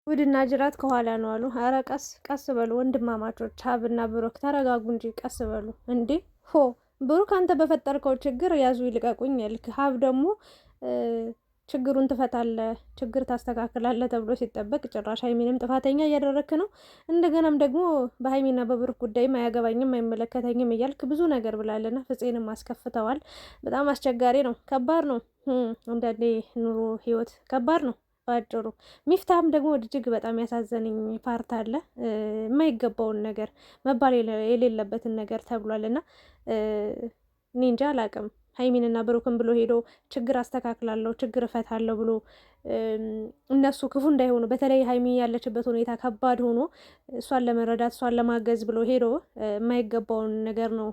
ውድና ጅራት ከኋላ ነው አሉ። ኧረ ቀስ ቀስ በሉ ወንድማማቾች፣ ሀብና ብሩክ ተረጋጉ እንጂ ቀስ በሉ እንዴ። ሆ ብሩክ አንተ በፈጠርከው ችግር ያዙ ይልቀቁኝ ያልክ፣ ሀብ ደግሞ ችግሩን ትፈታለህ፣ ችግር ታስተካክላለህ ተብሎ ሲጠበቅ ጭራሽ ሀይሚንም ጥፋተኛ እያደረክ ነው። እንደገናም ደግሞ በሀይሚና በብሩክ ጉዳይም አያገባኝም አይመለከተኝም እያልክ ብዙ ነገር ብላለና ፍፄንም አስከፍተዋል። በጣም አስቸጋሪ ነው፣ ከባድ ነው። አንዳንዴ ኑሮ ህይወት ከባድ ነው። ባጭሩ ሚፍታም ደግሞ እጅግ በጣም ያሳዘነኝ ፓርት አለ። የማይገባውን ነገር መባል የሌለበትን ነገር ተብሏል እና እኔ እንጃ አላቅም። ሀይሚንና ብሩክን ብሎ ሄዶ ችግር አስተካክላለሁ ችግር እፈታለሁ ብሎ እነሱ ክፉ እንዳይሆኑ፣ በተለይ ሀይሚ ያለችበት ሁኔታ ከባድ ሆኖ እሷን ለመረዳት እሷን ለማገዝ ብሎ ሄዶ የማይገባውን ነገር ነው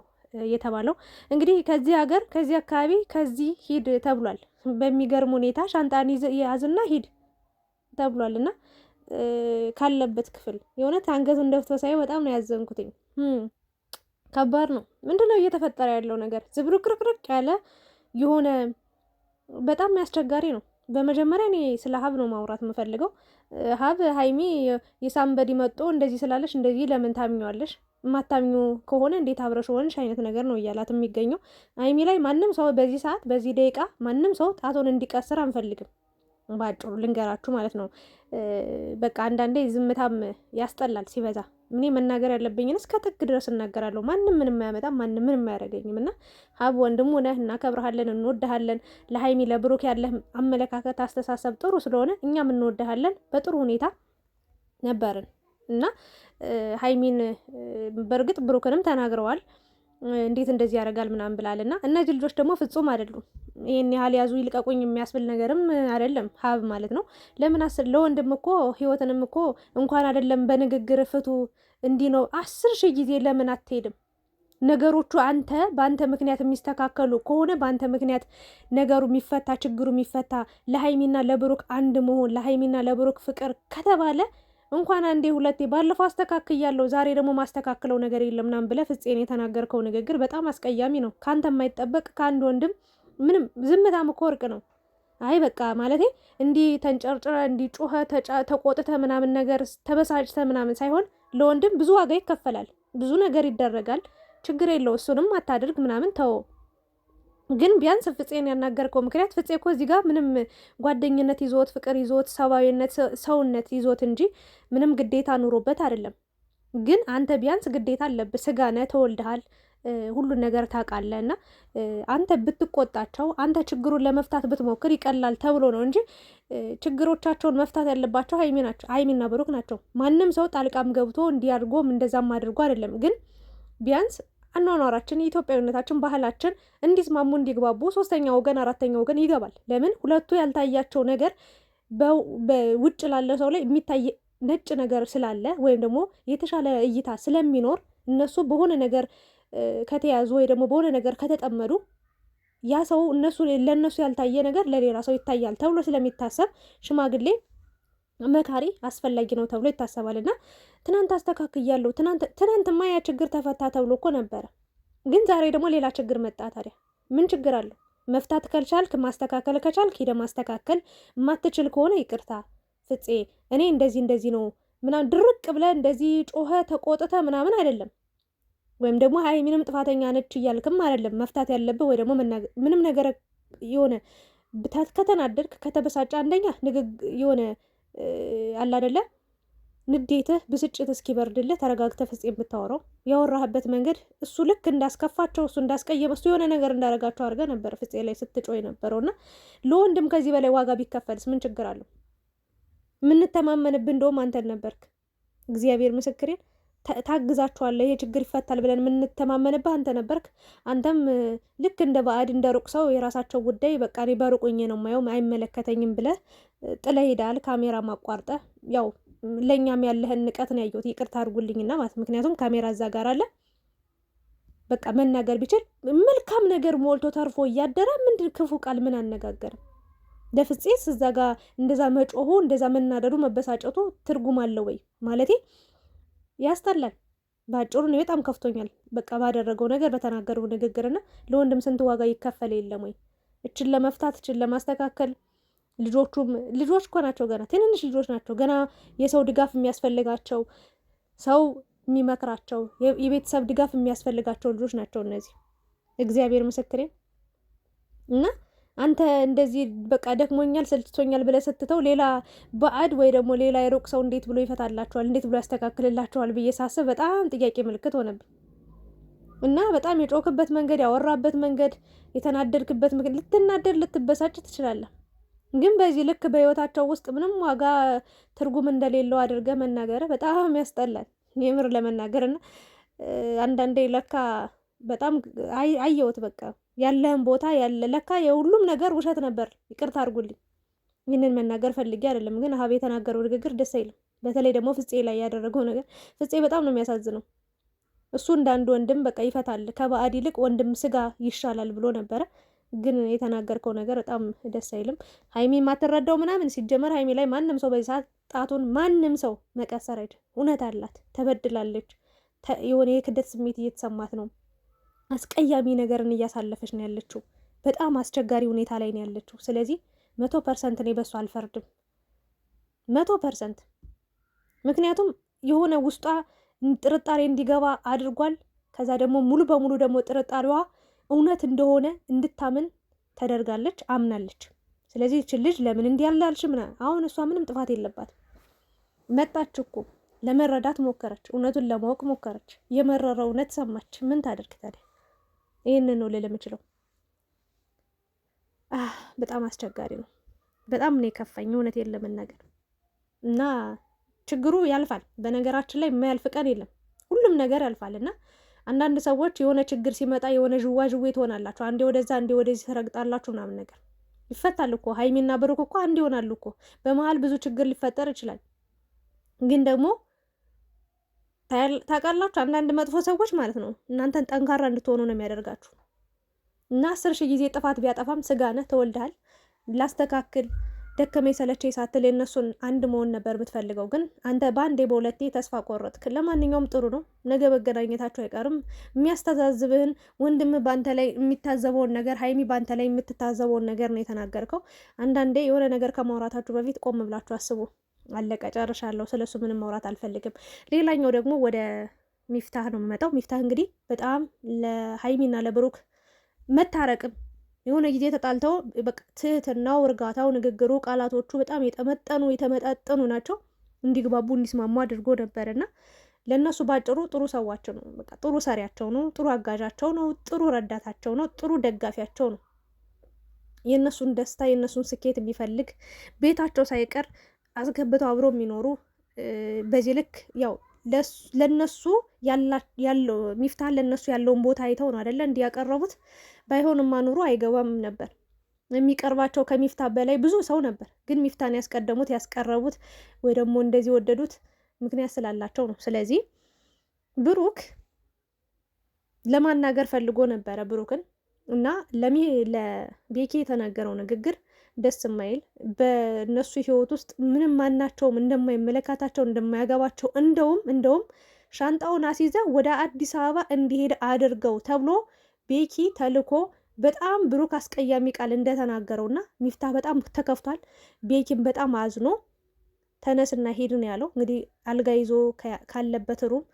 የተባለው። እንግዲህ ከዚህ ሀገር ከዚህ አካባቢ ከዚህ ሂድ ተብሏል። በሚገርም ሁኔታ ሻንጣን ያዝና ሂድ ተብሏል እና ካለበት ክፍል የእውነት አንገቱን ደፍቶ ሳይ በጣም ነው ያዘንኩትኝ። ከባድ ነው። ምንድን ነው እየተፈጠረ ያለው ነገር? ዝብርቅርቅርቅ ያለ የሆነ በጣም አስቸጋሪ ነው። በመጀመሪያ እኔ ስለ ሀብ ነው ማውራት የምፈልገው። ሀብ ሀይሚ የሳምበዲ መጦ እንደዚህ ስላለሽ እንደዚህ ለምን ታምኘዋለሽ? የማታምኙ ከሆነ እንዴት አብረሽ ሆንሽ አይነት ነገር ነው እያላት የሚገኘው። ሀይሚ ላይ ማንም ሰው በዚህ ሰዓት በዚህ ደቂቃ ማንም ሰው ጣቶን እንዲቀስር አንፈልግም። ባጭሩ ልንገራችሁ ማለት ነው። በቃ አንዳንዴ ዝምታም ያስጠላል ሲበዛ። እኔ መናገር ያለብኝን እስከ ጥግ ድረስ እናገራለሁ። ማንም ምንም አያመጣም፣ ማንም ምንም አያደርገኝም። እና ሀብ ወንድሙ ነህ፣ እናከብረሃለን፣ እንወድሃለን። ለሀይሚ ለብሩክ ያለህ አመለካከት፣ አስተሳሰብ ጥሩ ስለሆነ እኛም እንወድሃለን። በጥሩ ሁኔታ ነበርን እና ሀይሚን በእርግጥ ብሩክንም ተናግረዋል እንዴት እንደዚህ ያደርጋል ምናምን ብላልና እነዚህ ልጆች ደግሞ ፍጹም አይደሉም። ይሄን ያህል ያዙ ይልቀቁኝ የሚያስብል ነገርም አይደለም ሀብ ማለት ነው። ለምን ለወንድም እኮ ህይወትንም እኮ እንኳን አይደለም በንግግር ፍቱ እንዲህ ነው 10,000 ጊዜ ለምን አትሄድም? ነገሮቹ በአንተ ምክንያት የሚስተካከሉ ከሆነ በአንተ ምክንያት ነገሩ የሚፈታ ችግሩ የሚፈታ ለሀይሚና ለብሩክ አንድ መሆን ለሀይሚና ለብሩክ ፍቅር ከተባለ እንኳን አንዴ ሁለቴ ባለፈው አስተካክያለሁ ዛሬ ደግሞ ማስተካክለው ነገር የለም ምናምን ብለህ ፍፄን የተናገርከው ንግግር በጣም አስቀያሚ ነው። ከአንተ የማይጠበቅ ከአንድ ወንድም ምንም ዝምታም እኮ ወርቅ ነው። አይ በቃ ማለቴ እንዲህ ተንጨርጭረ እንዲህ ጮኸ ተቆጥተ ምናምን ነገር ተበሳጭተ ምናምን ሳይሆን ለወንድም ብዙ ዋጋ ይከፈላል፣ ብዙ ነገር ይደረጋል። ችግር የለው እሱንም አታድርግ ምናምን ተው። ግን ቢያንስ ፍፄን ያናገርከው ምክንያት ፍፄ እኮ እዚህ ጋር ምንም ጓደኝነት ይዞት ፍቅር ይዞት ሰብአዊነት ሰውነት ይዞት እንጂ ምንም ግዴታ ኑሮበት አይደለም። ግን አንተ ቢያንስ ግዴታ አለብህ። ስጋ ነህ፣ ተወልደሃል፣ ሁሉን ነገር ታውቃለህ። እና አንተ ብትቆጣቸው፣ አንተ ችግሩን ለመፍታት ብትሞክር ይቀላል ተብሎ ነው እንጂ ችግሮቻቸውን መፍታት ያለባቸው ሀይሚና ብሩክ ናቸው። ማንም ሰው ጣልቃም ገብቶ እንዲያድርጎም እንደዛም አድርጎ አይደለም። ግን ቢያንስ አኗኗራችን የኢትዮጵያዊነታችን ባህላችን እንዲስማሙ እንዲግባቡ ሶስተኛ ወገን አራተኛ ወገን ይገባል። ለምን ሁለቱ ያልታያቸው ነገር በውጭ ላለ ሰው ላይ የሚታይ ነጭ ነገር ስላለ ወይም ደግሞ የተሻለ እይታ ስለሚኖር እነሱ በሆነ ነገር ከተያዙ ወይ ደግሞ በሆነ ነገር ከተጠመዱ ያ ሰው ለእነሱ ያልታየ ነገር ለሌላ ሰው ይታያል ተብሎ ስለሚታሰብ ሽማግሌ መካሪ አስፈላጊ ነው ተብሎ ይታሰባል። እና ትናንት አስተካክያለሁ ትናንትማ ያ ችግር ተፈታ ተብሎ እኮ ነበረ። ግን ዛሬ ደግሞ ሌላ ችግር መጣ። ታዲያ ምን ችግር አለው? መፍታት ከቻልክ ማስተካከል ከቻልክ ሄደ ማስተካከል፣ የማትችል ከሆነ ይቅርታ ፍፄ እኔ እንደዚህ ነው ምናምን ድርቅ ብለህ እንደዚህ ጮኸ ተቆጥተ ምናምን አይደለም። ወይም ደግሞ ሀይሚንም ጥፋተኛ ነች እያልክም አይደለም መፍታት ያለብህ። ወይ ደግሞ ምንም ነገር የሆነ ከተናደድክ ከተበሳጨ አንደኛ የሆነ አለ አይደለ ንዴትህ ብስጭት እስኪበርድልህ ተረጋግተህ ፍፄ የምታወራው ያወራህበት መንገድ እሱ ልክ እንዳስከፋቸው እሱ እንዳስቀየመ እሱ የሆነ ነገር እንዳረጋቸው አድርገህ ነበር ፍፄ ላይ ስትጮህ የነበረው። እና ለወንድም ከዚህ በላይ ዋጋ ቢከፈልስ ምን ችግር አለው? የምንተማመንብህ እንደውም አንተን ነበርክ። እግዚአብሔር ምስክሬን ታግዛችኋለህ ይሄ ችግር ይፈታል ብለን የምንተማመንብህ አንተ ነበርክ። አንተም ልክ እንደ ባዕድ እንደ ሩቅ ሰው የራሳቸው ጉዳይ በቃ እኔ በሩቁኝ ነው የማየው አይመለከተኝም ብለህ ጥለህ ሄዳል። ካሜራ ማቋርጠ ያው ለእኛም ያለህን ንቀት ነው ያየሁት። ይቅርታ አድርጉልኝና ማለት ምክንያቱም ካሜራ እዛ ጋር አለ። በቃ መናገር ቢችል መልካም ነገር ሞልቶ ተርፎ እያደረ ምንድን ክፉ ቃል ምን አነጋገርም? ለፍፄስ እዛ ጋር እንደዛ መጮሁ እንደዛ መናደዱ መበሳጨቱ ትርጉም አለው ወይ? ማለቴ ያስጠላል። ባጭሩ ነው በጣም ከፍቶኛል። በቃ ባደረገው ነገር በተናገረው ንግግርና ለወንድም ስንት ዋጋ ይከፈል የለም ወይ? እችን ለመፍታት እችን ለማስተካከል ልጆች እኮ ናቸው፣ ገና ትንንሽ ልጆች ናቸው። ገና የሰው ድጋፍ የሚያስፈልጋቸው፣ ሰው የሚመክራቸው፣ የቤተሰብ ድጋፍ የሚያስፈልጋቸው ልጆች ናቸው እነዚህ። እግዚአብሔር ምስክሬ። እና አንተ እንደዚህ በቃ ደክሞኛል ሰልችቶኛል ብለህ ስትተው ሌላ ባዕድ ወይ ደግሞ ሌላ የሩቅ ሰው እንዴት ብሎ ይፈታላቸዋል? እንዴት ብሎ ያስተካክልላቸዋል ብዬ ሳስብ በጣም ጥያቄ ምልክት ሆነብኝ። እና በጣም የጮክበት መንገድ፣ ያወራበት መንገድ፣ የተናደድክበት መንገድ፣ ልትናደድ ልትበሳጭ ትችላለህ። ግን በዚህ ልክ በህይወታቸው ውስጥ ምንም ዋጋ ትርጉም እንደሌለው አድርገህ መናገር በጣም ያስጠላል፣ የምር ለመናገር። እና አንዳንዴ ለካ በጣም አየሁት በቃ ያለህን ቦታ ያለ ለካ የሁሉም ነገር ውሸት ነበር። ይቅርታ አድርጉልኝ፣ ይህንን መናገር ፈልጌ አይደለም፣ ግን ሀብ የተናገረው ንግግር ደስ አይልም። በተለይ ደግሞ ፍፄ ላይ ያደረገው ነገር ፍፄ በጣም ነው የሚያሳዝነው። እሱ እንደ አንድ ወንድም በቃ ይፈታል፣ ከባዕድ ይልቅ ወንድም ስጋ ይሻላል ብሎ ነበረ። ግን የተናገርከው ነገር በጣም ደስ አይልም። ሀይሚ የማትረዳው ምናምን ሲጀመር ሀይሚ ላይ ማንም ሰው በዚህ ሰዓት ጣቱን ማንም ሰው መቀሰር አይደል። እውነት አላት፣ ተበድላለች። የሆነ የክደት ስሜት እየተሰማት ነው። አስቀያሚ ነገርን እያሳለፈች ነው ያለችው። በጣም አስቸጋሪ ሁኔታ ላይ ነው ያለችው። ስለዚህ 100% እኔ በሱ አልፈርድም፣ 100%። ምክንያቱም የሆነ ውስጧ ጥርጣሬ እንዲገባ አድርጓል። ከዛ ደግሞ ሙሉ በሙሉ ደግሞ ጥርጣሬዋ እውነት እንደሆነ እንድታምን ተደርጋለች፣ አምናለች። ስለዚህ ይህች ልጅ ለምን እንዲህ ያላልሽ ምናምን፣ አሁን እሷ ምንም ጥፋት የለባትም። መጣች እኮ ለመረዳት ሞከረች፣ እውነቱን ለማወቅ ሞከረች። የመረረ እውነት ሰማች። ምን ታደርግ ታዲያ? ይህንን ነው ልል የምችለው። በጣም አስቸጋሪ ነው። በጣም ነው የከፋኝ እውነቴን ለመናገር። እና ችግሩ ያልፋል። በነገራችን ላይ የማያልፍ ቀን የለም። ሁሉም ነገር ያልፋል። እና አንዳንድ ሰዎች የሆነ ችግር ሲመጣ የሆነ ዥዋዥዌ ትሆናላችሁ። አንዴ ወደዛ አንዴ ወደዚህ ትረግጣላችሁ ምናምን ነገር ይፈታል እኮ። ሀይሚና ብሩክ እኮ አንድ ይሆናሉ እኮ። በመሀል ብዙ ችግር ሊፈጠር ይችላል። ግን ደግሞ ታውቃላችሁ አንዳንድ መጥፎ ሰዎች ማለት ነው እናንተን ጠንካራ እንድትሆኑ ነው የሚያደርጋችሁ። እና 10,000 ጊዜ ጥፋት ቢያጠፋም ስጋ ነህ፣ ተወልደሃል። ላስተካክል ደከመኝ ሰለቸኝ ሳትል የእነሱን አንድ መሆን ነበር የምትፈልገው። ግን አንተ በአንዴ በሁለቴ ተስፋ ቆረጥክ። ለማንኛውም ጥሩ ነው፣ ነገ መገናኘታቸው አይቀርም። የሚያስተዛዝብህን ወንድምህ በአንተ ላይ የሚታዘበውን ነገር፣ ሀይሚ በአንተ ላይ የምትታዘበውን ነገር ነው የተናገርከው። አንዳንዴ የሆነ ነገር ከማውራታችሁ በፊት ቆም ብላችሁ አስቡ። አለቀ፣ ጨርሻለሁ። ስለሱ ምንም ማውራት አልፈልግም። ሌላኛው ደግሞ ወደ ሚፍታህ ነው የምመጣው። ሚፍታህ እንግዲህ በጣም ለሀይሚና ለብሩክ መታረቅም የሆነ ጊዜ ተጣልተው በቃ ትህትናው፣ እርጋታው፣ ንግግሩ፣ ቃላቶቹ በጣም የተመጣጠኑ ናቸው። እንዲግባቡ እንዲስማሙ አድርጎ ነበርና ለእነሱ ባጭሩ ጥሩ ሰዋቸው ነው። በቃ ጥሩ ሰሪያቸው ነው፣ ጥሩ አጋዣቸው ነው፣ ጥሩ ረዳታቸው ነው፣ ጥሩ ደጋፊያቸው ነው። የእነሱን ደስታ የእነሱን ስኬት የሚፈልግ ቤታቸው ሳይቀር አስገብተው አብሮ የሚኖሩ በዚህ ልክ ያው ለነሱ ያለው ሚፍታህ ለነሱ ያለውን ቦታ አይተው ነው አይደለ እንዲያቀረቡት። ባይሆንማ ኑሮ አይገባም ነበር። የሚቀርባቸው ከሚፍታህ በላይ ብዙ ሰው ነበር። ግን ሚፍታህን ያስቀረቡት ወይ ደግሞ እንደዚህ ወደዱት ምክንያት ስላላቸው ነው። ስለዚህ ብሩክ ለማናገር ፈልጎ ነበረ ብሩክን እና ለቤኪ የተናገረው ንግግር ደስ የማይል በእነሱ ህይወት ውስጥ ምንም ማናቸውም እንደማይመለከታቸው እንደማያገባቸው እንደውም ሻንጣውን አስይዘ ወደ አዲስ አበባ እንዲሄድ አድርገው ተብሎ ቤኪ ተልኮ በጣም ብሩክ አስቀያሚ ቃል እንደተናገረውና ሚፍታህ በጣም ተከፍቷል። ቤኪም በጣም አዝኖ ተነስና ሄድ ነው ያለው። እንግዲህ አልጋ ይዞ ካለበት ሩም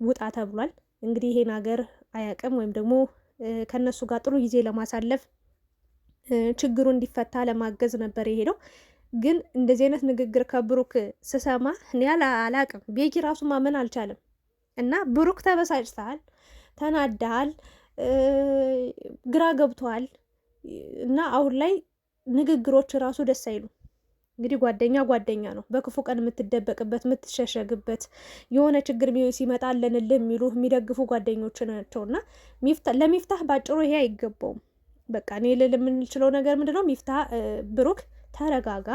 ውጣ ተብሏል። እንግዲህ ይሄን ሀገር አያውቅም ወይም ደግሞ ከነሱ ጋር ጥሩ ጊዜ ለማሳለፍ ችግሩ እንዲፈታ ለማገዝ ነበር የሄደው። ግን እንደዚህ አይነት ንግግር ከብሩክ ስሰማ እኔ አላቅም። ቤኪ ራሱ ማመን አልቻለም። እና ብሩክ ተበሳጭተሃል፣ ተናዳሃል፣ ግራ ገብቷል። እና አሁን ላይ ንግግሮች ራሱ ደስ አይሉ። እንግዲህ ጓደኛ ነው። በክፉ ቀን የምትደበቅበት የምትሸሸግበት፣ የሆነ ችግር ሲመጣ አለንልህ የሚሉ የሚደግፉ ጓደኞች ናቸው። እና ለሚፍታህ ባጭሩ ይሄ አይገባውም። በቃ እኔ ልል የምንችለው ነገር ምንድነው? ሚፍታህ ብሩክ ተረጋጋ።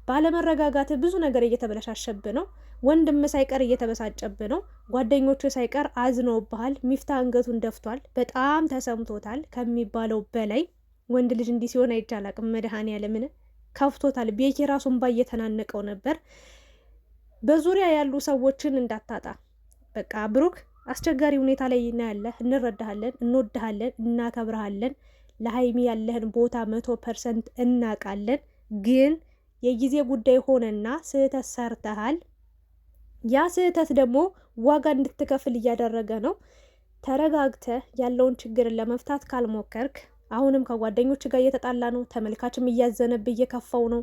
ባለመረጋጋት ብዙ ነገር እየተበለሻሸብ ነው። ወንድም ሳይቀር እየተበሳጨብ ነው። ጓደኞቹ ሳይቀር አዝነውብሃል። ሚፍታህ አንገቱን ደፍቷል። በጣም ተሰምቶታል ከሚባለው በላይ። ወንድ ልጅ እንዲህ ሲሆን አይቻላቅም። መድኃኔዓለምን ከፍቶታል። ቤኪ ራሱን እየተናነቀው ነበር። በዙሪያ ያሉ ሰዎችን እንዳታጣ። በቃ ብሩክ አስቸጋሪ ሁኔታ ላይ ያለህ፣ እንረዳሃለን፣ እንወድሃለን፣ እናከብረሃለን። ለሀይሚ ያለህን ቦታ 100% እናውቃለን። ግን የጊዜ ጉዳይ ሆነና ስህተት ሰርተሃል። ያ ስህተት ደግሞ ዋጋ እንድትከፍል እያደረገ ነው። ተረጋግተህ ያለውን ችግርን ለመፍታት ካልሞከርክ አሁንም ከጓደኞች ጋር እየተጣላ ነው። ተመልካችም እያዘነብህ እየከፋው ነው።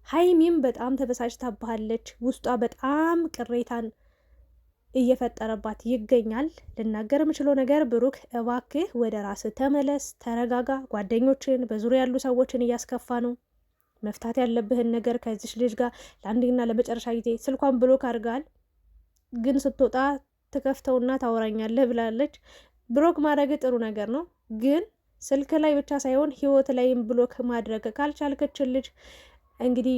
ሀይሚም በጣም ተበሳጭታብሃለች። ውስጧ በጣም ቅሬታን እየፈጠረባት ይገኛል። ልናገር የምችለው ነገር ብሩክ እባክህ ወደ ራስህ ተመለስ፣ ተረጋጋ። ጓደኞችን በዙሪያ ያሉ ሰዎችን እያስከፋ ነው። መፍታት ያለብህን ነገር ከዚች ልጅ ጋር ለአንድና ለመጨረሻ ጊዜ ስልኳን ብሎክ አድርጋል። ግን ስትወጣ ትከፍተውና ታወራኛለህ ብላለች። ብሎክ ማድረግ ጥሩ ነገር ነው፣ ግን ስልክ ላይ ብቻ ሳይሆን ህይወት ላይም ብሎክ ማድረግ ካልቻልክችን ልጅ እንግዲህ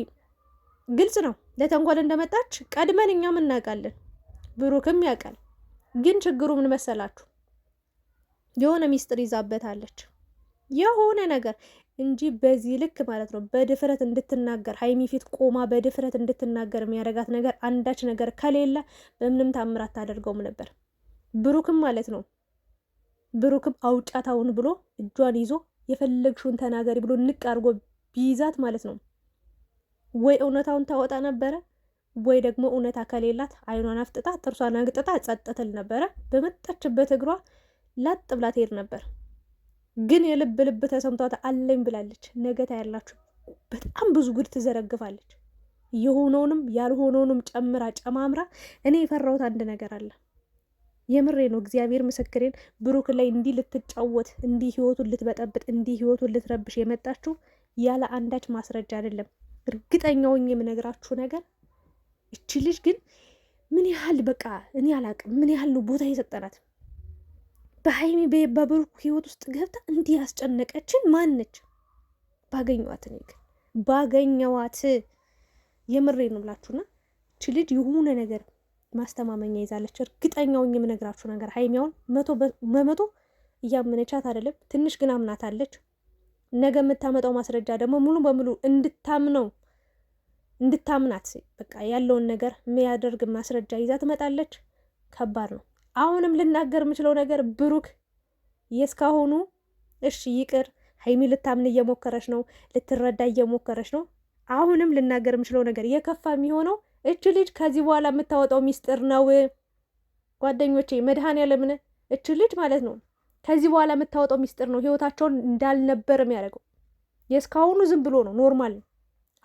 ግልጽ ነው ለተንኮል እንደመጣች ቀድመን እኛም እናውቃለን፣ ብሩክም ያውቃል። ግን ችግሩ ምን መሰላችሁ? የሆነ ሚስጥር ይዛበታለች የሆነ ነገር እንጂ በዚህ ልክ ማለት ነው በድፍረት እንድትናገር ሀይሚ ፊት ቆማ በድፍረት እንድትናገር የሚያደርጋት ነገር አንዳች ነገር ከሌለ በምንም ታምራት ታደርገውም ነበር። ብሩክም ማለት ነው ብሩክም አውጫታውን ብሎ እጇን ይዞ የፈለግሽውን ተናገሪ ብሎ ንቅ አድርጎ ቢይዛት ማለት ነው ወይ እውነታውን ታወጣ ነበረ፣ ወይ ደግሞ እውነታ ከሌላት አይኗን አፍጥጣ ጥርሷን አግጥጣ ጸጥትል ነበረ። በመጣችበት እግሯ ላጥ ብላ ትሄድ ነበር። ግን የልብ ልብ ተሰምቷት አለኝ ብላለች። ነገ ታያላችሁ በጣም ብዙ ጉድ ትዘረግፋለች። የሆነውንም ያልሆነውንም ጨምራ ጨማምራ። እኔ የፈራሁት አንድ ነገር አለ። የምሬ ነው፣ እግዚአብሔር ምስክሬን። ብሩክ ላይ እንዲህ ልትጫወት፣ እንዲህ ህይወቱን ልትበጠብጥ፣ እንዲህ ህይወቱን ልትረብሽ የመጣችሁ ያለ አንዳች ማስረጃ አይደለም። እርግጠኛውኝ የምነግራችሁ ነገር እቺ ልጅ ግን ምን ያህል በቃ እኔ አላቅም ምን ያህል ነው ቦታ የሰጠናት። በሀይሚ በብሩክ ህይወት ውስጥ ገብታ እንዲህ ያስጨነቀችን ማነች? ባገኘዋት እኔ ግን ባገኘዋት የምሬ ነው ብላችሁና እቺ ልጅ የሆነ ነገር ማስተማመኛ ይዛለች። እርግጠኛውኝ የምነግራችሁ ነገር ሀይሚያውን 100% እያመነቻት አይደለም፣ ትንሽ ግን አምናታለች። ነገ የምታመጣው ማስረጃ ደግሞ ሙሉ በሙሉ እንድታምናት በቃ ያለውን ነገር የሚያደርግ ማስረጃ ይዛ ትመጣለች። ከባድ ነው። አሁንም ልናገር የምችለው ነገር ብሩክ የእስካሁኑ እሺ ይቅር፣ ሀይሚ ልታምን እየሞከረች ነው፣ ልትረዳ እየሞከረች ነው። አሁንም ልናገር የምችለው ነገር የከፋ የሚሆነው እች ልጅ ከዚህ በኋላ የምታወጣው ሚስጥር ነው። ጓደኞቼ መድኃኔዓለምን እች ልጅ ማለት ነው ከዚህ በኋላ የምታወጣው ሚስጥር ነው ህይወታቸውን እንዳልነበር የሚያደርገው። የእስካሁኑ ዝም ብሎ ነው ኖርማል ነው።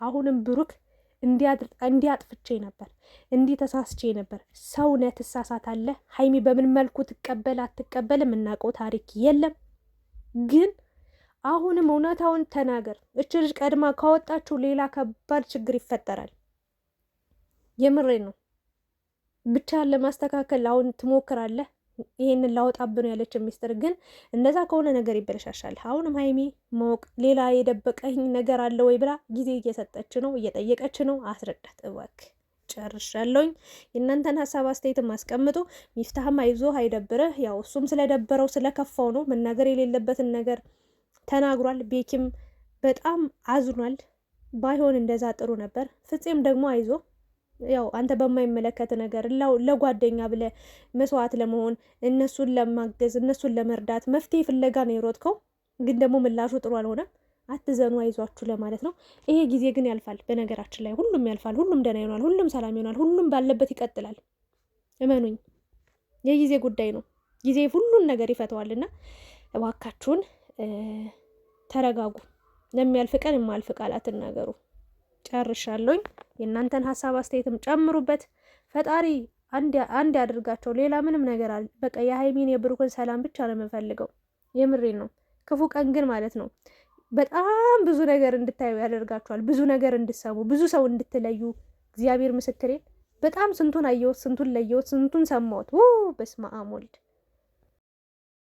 አሁንም ብሩክ እንዲያጥፍቼ ነበር፣ እንዲህ ተሳስቼ ነበር። ሰውነት ትሳሳታለህ። ሀይሚ በምን መልኩ ትቀበል አትቀበል የምናውቀው ታሪክ የለም። ግን አሁንም እውነታውን ተናገር። እች ልጅ ቀድማ ካወጣችሁ ሌላ ከባድ ችግር ይፈጠራል። የምሬ ነው። ብቻ ለማስተካከል አሁን ትሞክራለህ። ይሄንን ላወጣብን ያለች ሚስጥር ግን እንደዛ ከሆነ ነገር ይበለሻሻል። አሁንም ሀይሚ ማወቅ ሌላ የደበቀኝ ነገር አለ ወይ ብላ ጊዜ እየሰጠች ነው፣ እየጠየቀች ነው። አስረዳት እባክህ። ጨርሻለሁኝ። የእናንተን ሀሳብ አስተያየትም አስቀምጡ። ሚፍታህም አይዞህ አይደብርህ። ያው እሱም ስለደበረው ስለከፋው ነው መናገር የሌለበትን ነገር ተናግሯል። ቤኪም በጣም አዝኗል። ባይሆን እንደዛ ጥሩ ነበር። ፍፄም ደግሞ አይዞ ያው አንተ በማይመለከት ነገር ለጓደኛ ብለ መስዋዕት ለመሆን እነሱን ለማገዝ እነሱን ለመርዳት መፍትሄ ፍለጋ ነው የሮጥከው። ግን ደግሞ ምላሹ ጥሩ አልሆነም። አትዘኑ፣ አይዟችሁ ለማለት ነው። ይሄ ጊዜ ግን ያልፋል። በነገራችን ላይ ሁሉም ያልፋል። ሁሉም ደህና ይሆናል። ሁሉም ሰላም ይሆናል። ሁሉም ባለበት ይቀጥላል። እመኑኝ፣ የጊዜ ጉዳይ ነው። ጊዜ ሁሉን ነገር ይፈተዋልና እባካችሁን ተረጋጉ። ለሚያልፍ ቀን የማያልፍ ቃል አትናገሩ። ጨርሻለሁኝ። የእናንተን ሀሳብ አስተያየትም ጨምሩበት። ፈጣሪ አንድ ያድርጋቸው። ሌላ ምንም ነገር አለ በቃ የሀይሚን የብሩክን ሰላም ብቻ ነው የምፈልገው። የምሬን ነው። ክፉ ቀን ግን ማለት ነው በጣም ብዙ ነገር እንድታዩ ያደርጋችኋል። ብዙ ነገር እንድሰሙ፣ ብዙ ሰው እንድትለዩ። እግዚአብሔር ምስክሬን በጣም ስንቱን አየሁት፣ ስንቱን ለየሁት፣ ስንቱን ሰማሁት። በስመ አብ ወልድ